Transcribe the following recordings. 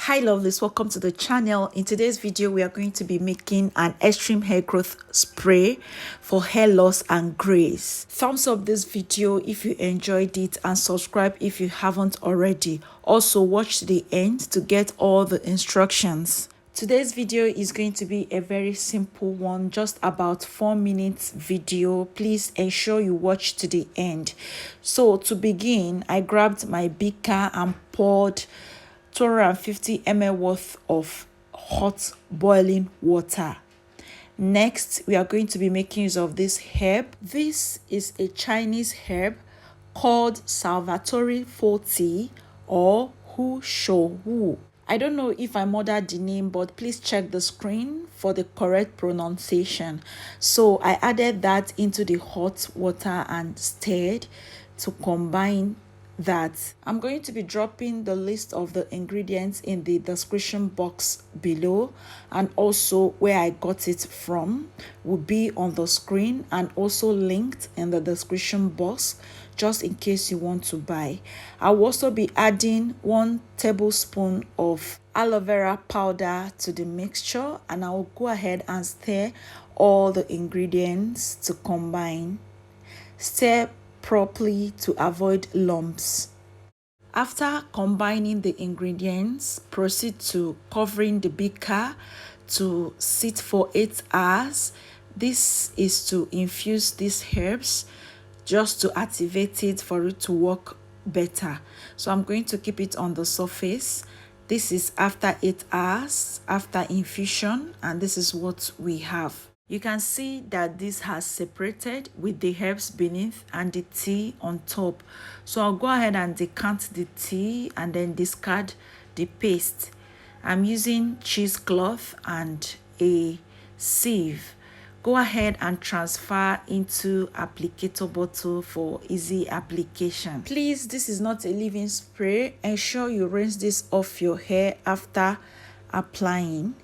Hi lovelies, welcome to the channel. In today's video we are going to be making an extreme hair growth spray for hair loss and grace. Thumbs up this video if you enjoyed it and subscribe if you haven't already. Also watch to the end to get all the instructions. Today's video is going to be a very simple one, just about 4 minutes video. Please ensure you watch to the end. So to begin, I grabbed my beaker and poured 250 ml worth of hot boiling water. Next, we are going to be making use of this herb. This is a Chinese herb called Salvatore Forte or Hu Shou Wu. I don't know if I murdered the name, but please check the screen for the correct pronunciation. So I added that into the hot water and stirred to combine that. I'm going to be dropping the list of the ingredients in the description box below, and also where I got it from will be on the screen and also linked in the description box, just in case you want to buy. I'll also be adding 1 tablespoon of aloe vera powder to the mixture, and I'll go ahead and stir all the ingredients to combine. Stir properly to avoid lumps. After combining the ingredients, proceed to covering the beaker to sit for 8 hours. This is to infuse these herbs, just to activate it for it to work better. So I'm going to keep it on the surface. This is after 8 hours after infusion, and this is what we have. You can see that this has separated with the herbs beneath and the tea on top. So I'll go ahead and decant the tea and then discard the paste. I'm using cheesecloth and a sieve. Go ahead and transfer into applicator bottle for easy application. Please, this is not a leave-in spray. Ensure you rinse this off your hair after applying.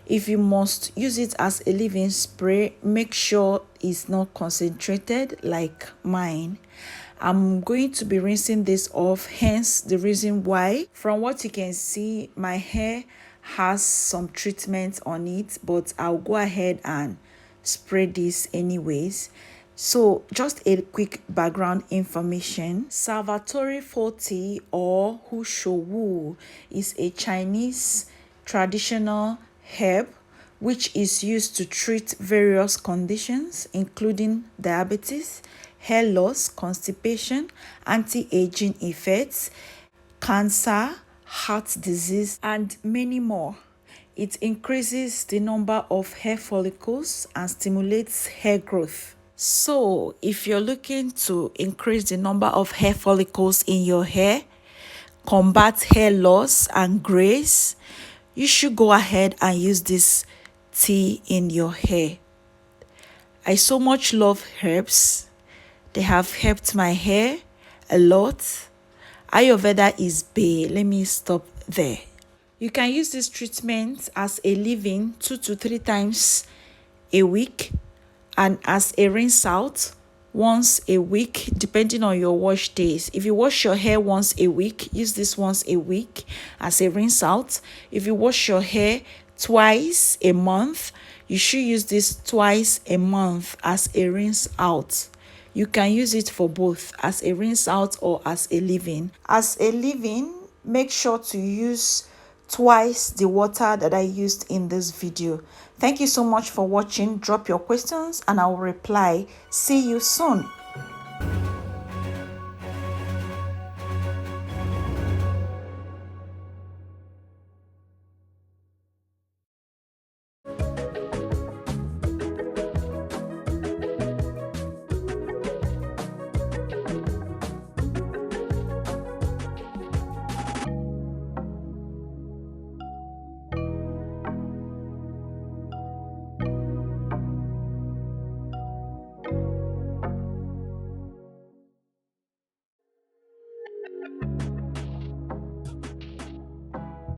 If you must use it as a leave-in spray, make sure it's not concentrated like mine. I'm going to be rinsing this off, hence the reason why. From what you can see, my hair has some treatment on it, but I'll go ahead and spray this anyways. So just a quick background information. Salvatore Forte or Hu Shou Wu is a Chinese traditional herb which is used to treat various conditions including diabetes, hair loss, constipation, anti-aging effects, cancer, heart disease, and many more. It increases the number of hair follicles and stimulates hair growth. So if you're looking to increase the number of hair follicles in your hair, combat hair loss and grace, you should go ahead and use this tea in your hair. I so much love herbs. They have helped my hair a lot. Ayurveda is bae. Let me stop there. You can use this treatment as a leave-in 2 to 3 times a week and as a rinse out once a week, depending on your wash days. If you wash your hair once a week, use this once a week as a rinse out. If you wash your hair twice a month, you should use this twice a month as a rinse out. You can use it for both, as a rinse out or as a leave-in. As a leave-in, make sure to use twice the water that I used in this video. Thank you so much for watching. Drop your questions and I will reply. See you soon.